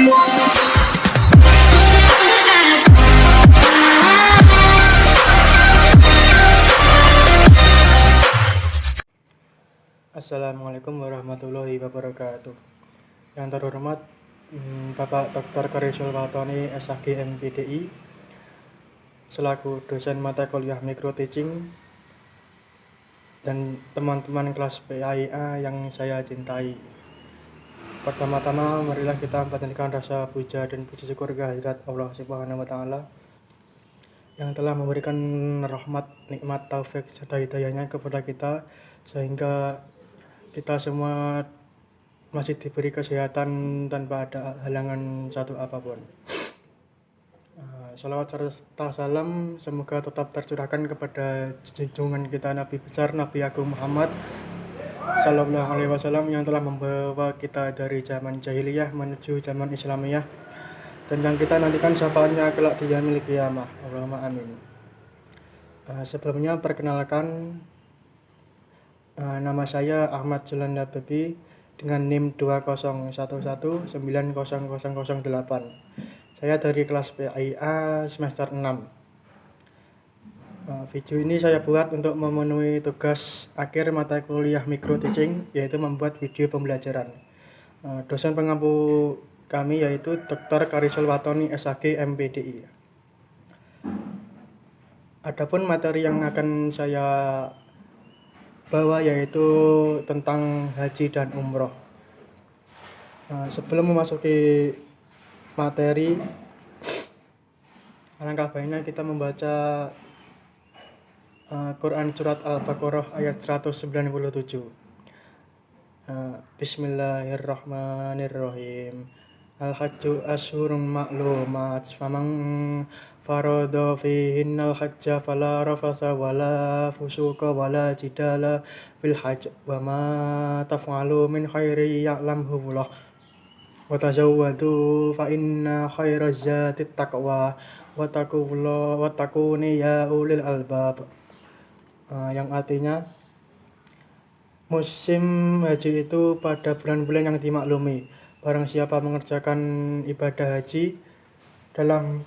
Assalamualaikum warahmatullahi wabarakatuh. Yang terhormat Bapak Dr. Karisul Watoni SHG MPDI selaku dosen mata kuliah Micro Teaching dan teman-teman kelas PAIA yang saya cintai. Pertama-tama marilah kita panjatkan rasa puja dan puji syukur kehadirat Allah Subhanahu wa taala yang telah memberikan rahmat, nikmat, taufik serta hidayahnya kepada kita sehingga kita semua masih diberi kesehatan tanpa ada halangan satu apapun. Salawat serta salam semoga tetap tercurahkan kepada junjungan kita Nabi besar Nabi Agung Muhammad Sallallahu Alaihi Wasallam yang telah membawa kita dari zaman jahiliyah menuju zaman Islamiyah dan yang kita nantikan syafaatnya kelak di yaumil qiyamah. Allahumma amin. Sebelumnya perkenalkan, nama saya Ahmad Julanda Babi dengan NIM 2011900008. Saya dari kelas PAIA semester 6. Video ini saya buat untuk memenuhi tugas akhir mata kuliah Micro Teaching, yaitu membuat video pembelajaran. Dosen pengampu kami yaitu Dr. Karisul Watoni SHG MPDI. Adapun materi yang akan saya bawa yaitu tentang haji dan umroh. Sebelum memasuki materi, alangkah baiknya kita membaca Quran surat Al-Baqarah ayat 197. Bismillahirrahmanirrahim. Al-hajju ashurun ma'lumat faman farada fihinnal hajja fala rafasa wala fusuqa wala jidala fil hajj wa ma taf'alu min khairi ya'lamhu Allah wa tazawwadu fa inna khairaz zati taqwa wa taquni ya ulil albab. Yang artinya musim haji itu pada bulan-bulan yang dimaklumi. Barang siapa mengerjakan ibadah haji dalam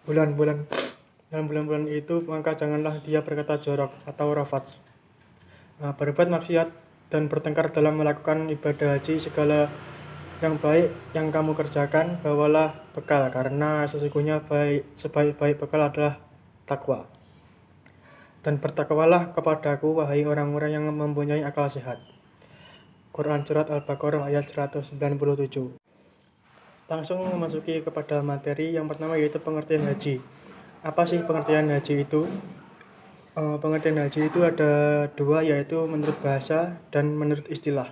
bulan-bulan itu, maka janganlah dia berkata jorok atau rafats, berbuat maksiat dan bertengkar dalam melakukan ibadah haji. Segala yang baik yang kamu kerjakan bawalah bekal, karena sesungguhnya sebaik-baik bekal adalah takwa. Dan bertakwalah kepadaku wahai orang-orang yang mempunyai akal sehat. Quran surat Al-Baqarah ayat 197. Langsung memasuki kepada materi yang pertama, yaitu pengertian haji. Apa sih pengertian haji itu? Pengertian haji itu ada dua, yaitu menurut bahasa dan menurut istilah.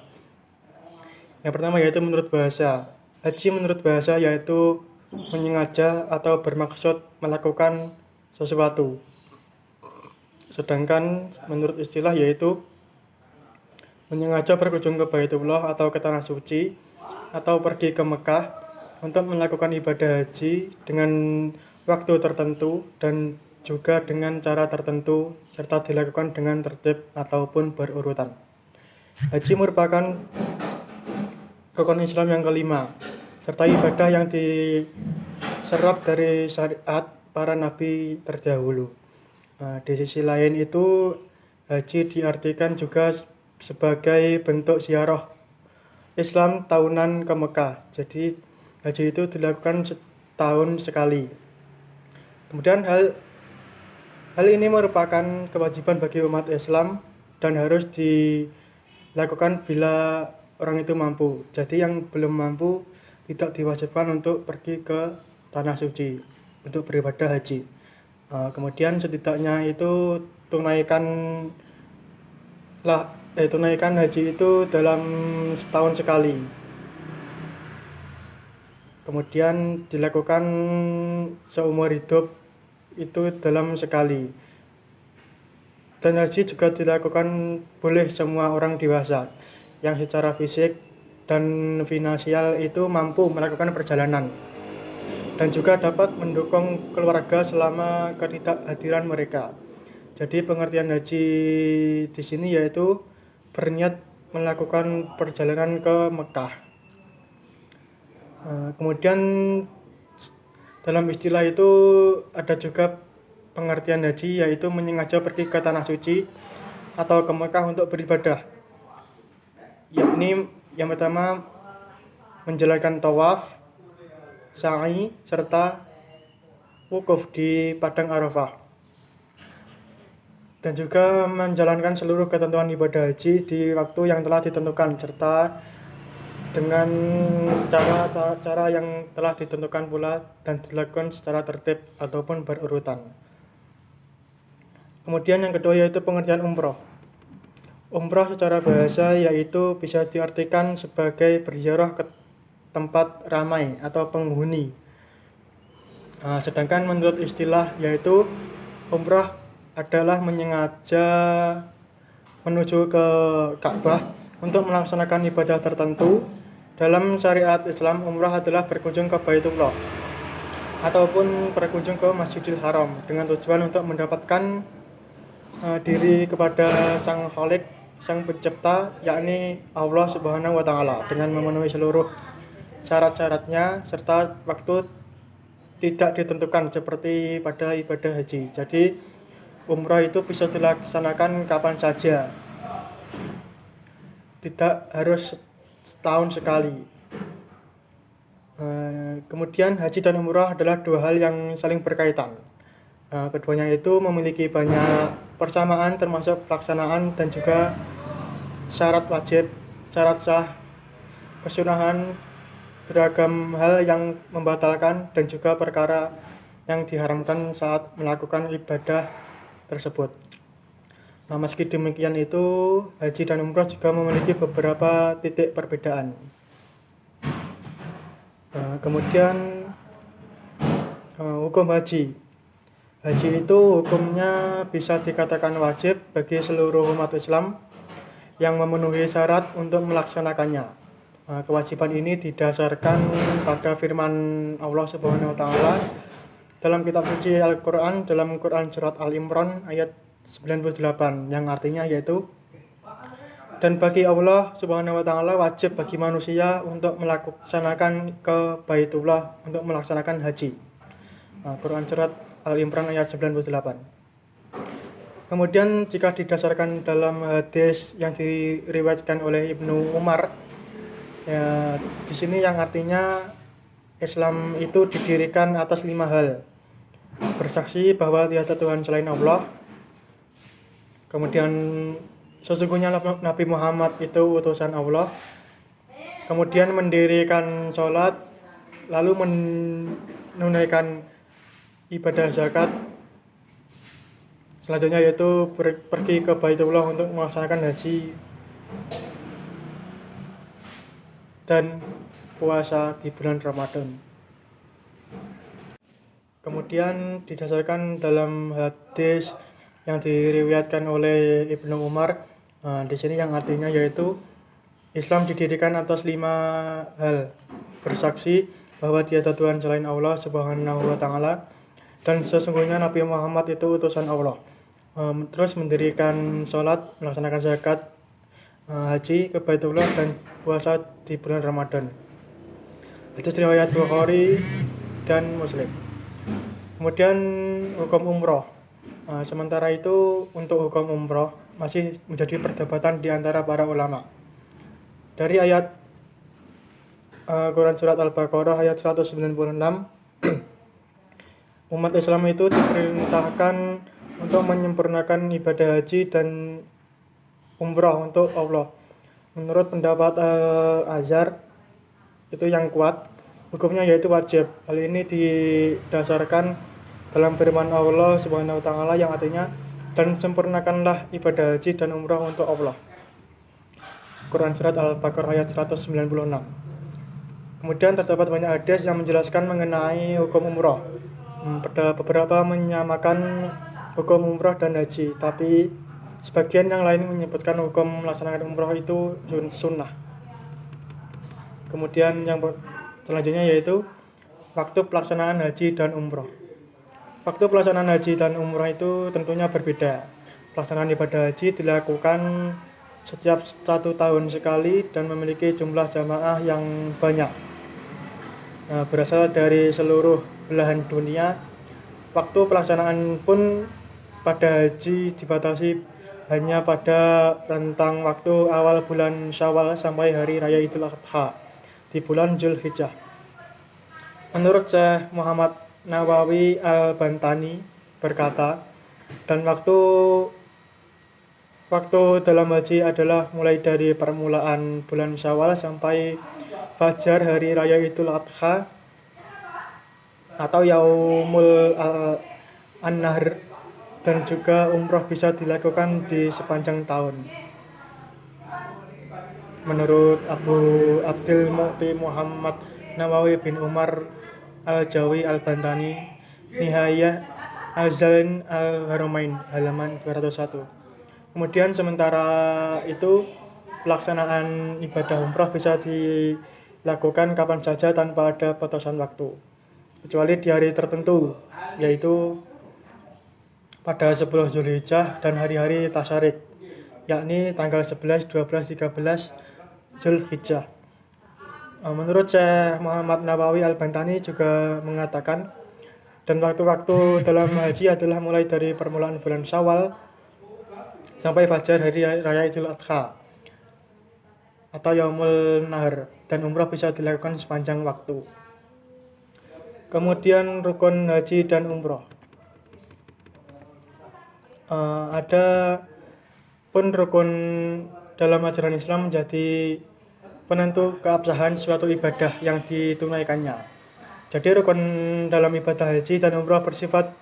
Yang pertama yaitu menurut bahasa. Haji menurut bahasa yaitu menyengaja atau bermaksud melakukan sesuatu. Sedangkan menurut istilah yaitu menyengaja berkunjung ke Baitullah atau ke tanah suci atau pergi ke Mekah untuk melakukan ibadah haji dengan waktu tertentu dan juga dengan cara tertentu serta dilakukan dengan tertib ataupun berurutan. Haji merupakan rukun Islam yang kelima serta ibadah yang diserap dari syariat para nabi terdahulu. Di sisi lain itu, haji diartikan juga sebagai bentuk ziarah Islam tahunan ke Mekah. Jadi haji itu dilakukan setahun sekali. Kemudian hal ini merupakan kewajiban bagi umat Islam dan harus dilakukan bila orang itu mampu. Jadi yang belum mampu tidak diwajibkan untuk pergi ke tanah suci untuk beribadah haji. Kemudian setidaknya itu tunaikan haji itu dalam setahun sekali. Kemudian dilakukan seumur hidup itu dalam sekali. Dan haji juga dilakukan boleh semua orang dewasa yang secara fisik dan finansial itu mampu melakukan perjalanan, dan juga dapat mendukung keluarga selama ketidakhadiran mereka. Jadi pengertian haji di sini yaitu berniat melakukan perjalanan ke Mekah. Kemudian dalam istilah itu ada juga pengertian haji, yaitu menyengaja pergi ke tanah suci atau ke Mekah untuk beribadah, yakni yang pertama menjalankan tawaf, sa'i, serta wukuf di padang Arafah, dan juga menjalankan seluruh ketentuan ibadah haji di waktu yang telah ditentukan, serta dengan cara yang telah ditentukan pula dan dilakukan secara tertib ataupun berurutan. Kemudian yang kedua yaitu pengertian umroh. Umroh secara bahasa yaitu bisa diartikan sebagai berziarah ke tempat ramai atau penghuni. Sedangkan menurut istilah yaitu umroh adalah menyengaja menuju ke Ka'bah untuk melaksanakan ibadah tertentu. Dalam syariat Islam, umrah adalah berkunjung ke Baitullah ataupun berkunjung ke Masjidil Haram dengan tujuan untuk mendapatkan diri kepada Sang Khalik, Sang Pencipta, yakni Allah Subhanahu wa Ta'ala, dengan memenuhi seluruh syarat-syaratnya serta waktu tidak ditentukan seperti pada ibadah haji. Jadi umrah itu bisa dilaksanakan kapan saja, tidak harus setahun sekali. Kemudian haji dan umrah adalah dua hal yang saling berkaitan. Keduanya itu memiliki banyak persamaan termasuk pelaksanaan dan juga syarat wajib, syarat sah, kesunahan, beragam hal yang membatalkan, dan juga perkara yang diharamkan saat melakukan ibadah tersebut. Meski demikian itu, haji dan umrah juga memiliki beberapa titik perbedaan. Kemudian hukum haji. Haji itu hukumnya bisa dikatakan wajib bagi seluruh umat Islam yang memenuhi syarat untuk melaksanakannya. Kewajiban ini didasarkan pada firman Allah Subhanahu wa Ta'ala dalam kitab suci Al-Quran, dalam Quran surat Al-Imran ayat 98, yang artinya yaitu, dan bagi Allah Subhanahu wa Ta'ala wajib bagi manusia untuk melaksanakan ke Baitullah untuk melaksanakan haji. Quran surat Al-Imran ayat 98. Kemudian jika didasarkan dalam hadis yang diriwayatkan oleh Ibnu Umar, ya, di sini yang artinya Islam itu didirikan atas 5 hal: bersaksi bahwa tiada Tuhan selain Allah, kemudian sesungguhnya Nabi Muhammad itu utusan Allah, kemudian mendirikan sholat, lalu menunaikan ibadah zakat, selanjutnya yaitu pergi ke Baitullah untuk melaksanakan haji, dan puasa di bulan Ramadan. Kemudian didasarkan dalam hadis yang diriwayatkan oleh Ibnu Umar, di sini yang artinya yaitu Islam didirikan atas 5 hal: bersaksi bahwa tiada Tuhan selain Allah Subhanahu wa Ta'ala, dan sesungguhnya Nabi Muhammad itu utusan Allah, terus mendirikan sholat, melaksanakan zakat, haji ke Baitullah, dan puasa di bulan Ramadan. Itu riwayat Bukhari dan Muslim. Kemudian hukum umroh. Sementara itu untuk hukum umroh masih menjadi perdebatan di antara para ulama. Dari ayat Quran surat Al-Baqarah ayat 196, umat Islam itu diperintahkan untuk menyempurnakan ibadah haji dan umrah untuk Allah. Menurut pendapat Al-Azhar itu yang kuat, hukumnya yaitu wajib. Hal ini didasarkan dalam firman Allah Subhanahu wa Ta'ala yang artinya, dan sempurnakanlah ibadah haji dan umrah untuk Allah. Quran surat Al-Baqarah ayat 196. Kemudian terdapat banyak hadis yang menjelaskan mengenai hukum umrah. Beberapa menyamakan hukum umrah dan haji, tapi sebagian yang lain menyebutkan hukum melaksanakan umrah itu sunnah. Kemudian yang selanjutnya yaitu waktu pelaksanaan haji dan umrah. Waktu pelaksanaan haji dan umrah itu tentunya berbeda. Pelaksanaan ibadah haji dilakukan setiap 1 tahun sekali dan memiliki jumlah jamaah yang banyak. berasal dari seluruh belahan dunia. Waktu pelaksanaan pun pada haji dibatasi hanya pada rentang waktu awal bulan Syawal sampai hari raya Idul Adha di bulan Zulhijjah. Menurut Syekh Muhammad Nawawi Al-Bantani berkata, dan waktu dalam haji adalah mulai dari permulaan bulan Syawal sampai fajar hari raya Idul Adha atau Yaumul An-Nahr, dan juga umroh bisa dilakukan di sepanjang tahun. Menurut Abu Abdul Mu'ti Muhammad Nawawi bin Umar Al-Jawi Al-Bantani, Nihayah Al-Zain Al-Haramain, halaman 201. Kemudian sementara itu pelaksanaan ibadah umroh bisa dilakukan kapan saja tanpa ada batasan waktu, kecuali di hari tertentu, yaitu pada 10 Zulhijjah dan hari-hari Tasyarik, yakni tanggal 11, 12, 13 Zulhijjah. Menurut Syekh Muhammad Nawawi Al-Bantani juga mengatakan, dan waktu-waktu dalam haji adalah mulai dari permulaan bulan Syawal sampai fajar hari raya Idul Adha atau Yaumul Nahr, dan umrah bisa dilakukan sepanjang waktu. Kemudian rukun haji dan umroh. Ada pun rukun dalam ajaran Islam menjadi penentu keabsahan suatu ibadah yang ditunaikannya. Jadi rukun dalam ibadah haji dan umroh bersifat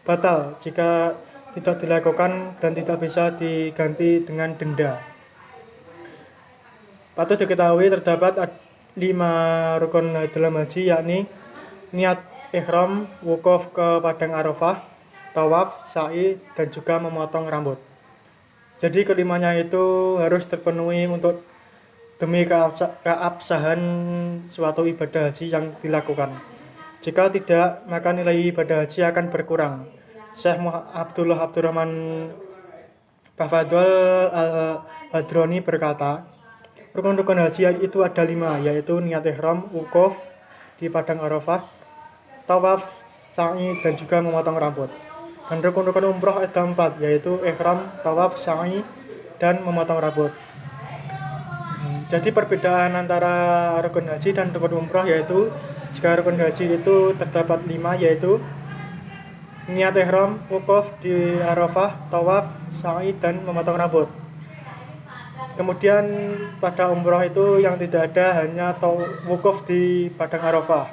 batal jika tidak dilakukan dan tidak bisa diganti dengan denda. Patut diketahui terdapat 5 rukun dalam haji, yakni niat ihram, wukuf ke padang Arafah, tawaf, sa'i, dan juga memotong rambut. Jadi kelimanya itu harus terpenuhi untuk demi keabsahan suatu ibadah haji yang dilakukan. Jika tidak, maka nilai ibadah haji akan berkurang. Syekh Abdullah Abdurrahman Bafadwal Al-Hadrani berkata, rukun-rukun haji itu ada 5, yaitu niat ihram, wukuf di padang Arafah, tawaf, sa'i, dan juga memotong rambut. Dan rukun-rukun umroh ada 4, yaitu ihram, tawaf, sa'i, dan memotong rambut. Jadi perbedaan antara rukun haji dan rukun umroh yaitu, jika rukun haji itu terdapat 5, yaitu niat ihram, wukuf di Arafah, tawaf, sa'i, dan memotong rambut. Kemudian pada umroh itu yang tidak ada hanya wukuf di padang Arafah.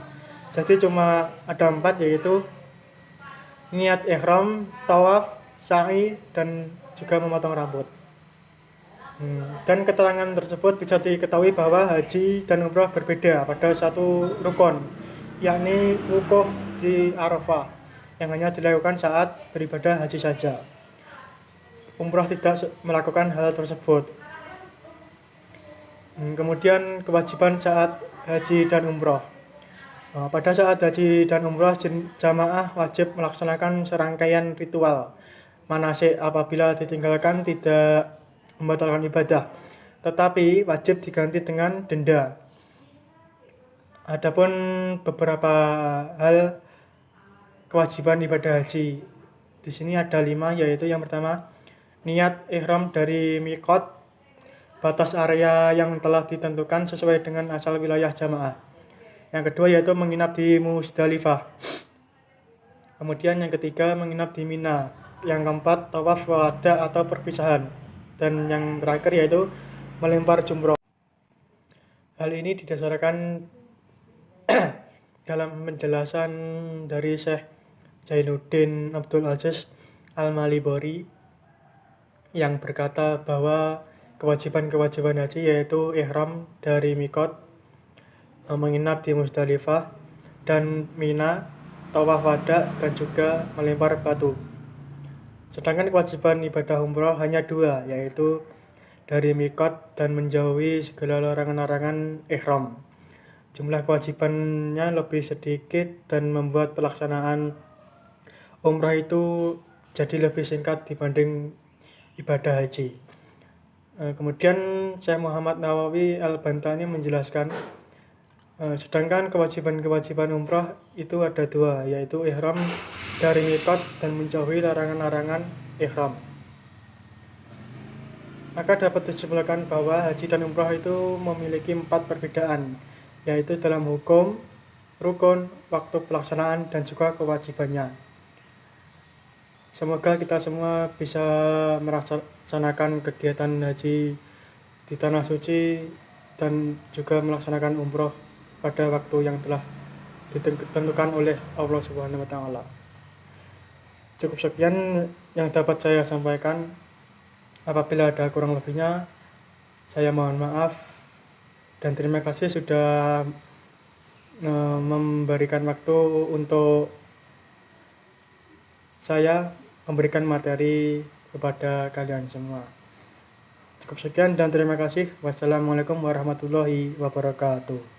Jadi cuma ada 4, yaitu niat ihram, tawaf, sa'i, dan juga memotong rambut. Dan keterangan tersebut bisa diketahui bahwa haji dan umroh berbeda pada satu rukun, yakni wukuf di Arafah, yang hanya dilakukan saat beribadah haji saja. Umroh tidak melakukan hal tersebut. Kemudian kewajiban saat haji dan umroh. Pada saat haji dan umroh, jamaah wajib melaksanakan serangkaian ritual manasik. Apabila ditinggalkan tidak membatalkan ibadah, tetapi wajib diganti dengan denda. Adapun beberapa hal kewajiban ibadah haji di sini ada 5, yaitu yang pertama, niat ihram dari miqat, batas area yang telah ditentukan sesuai dengan asal wilayah jamaah. Yang kedua yaitu menginap di Musdalifah. Kemudian yang ketiga menginap di Mina. Yang keempat tawaf wada atau perpisahan. Dan yang terakhir yaitu melempar jumroh. Hal ini didasarkan dalam penjelasan dari Syekh Jainuddin Abdul Aziz Al-Malibori yang berkata bahwa kewajiban-kewajiban haji yaitu ihram dari miqat, menginap di Musdalifah dan Mina, tawaf wada, dan juga melempar batu. Sedangkan kewajiban ibadah umroh hanya 2, yaitu dari miqat dan menjauhi segala larangan-larangan ihram. Jumlah kewajibannya lebih sedikit dan membuat pelaksanaan umrah itu jadi lebih singkat dibanding ibadah haji. Kemudian Syekh Muhammad Nawawi Al-Bantani menjelaskan, Sedangkan kewajiban-kewajiban umrah itu ada dua, yaitu ihram dari miqat dan menjauhi larangan-larangan ihram. Maka dapat disimpulkan bahwa haji dan umrah itu memiliki 4 perbedaan, yaitu dalam hukum, rukun, waktu pelaksanaan, dan juga kewajibannya. Semoga kita semua bisa melaksanakan kegiatan haji di Tanah Suci dan juga melaksanakan umroh pada waktu yang telah ditentukan oleh Allah Subhanahu wa taala. Cukup sekian yang dapat saya sampaikan. Apabila ada kurang lebihnya, saya mohon maaf dan terima kasih sudah memberikan waktu untuk saya memberikan materi kepada kalian semua. Cukup sekian dan terima kasih. Wassalamualaikum warahmatullahi wabarakatuh.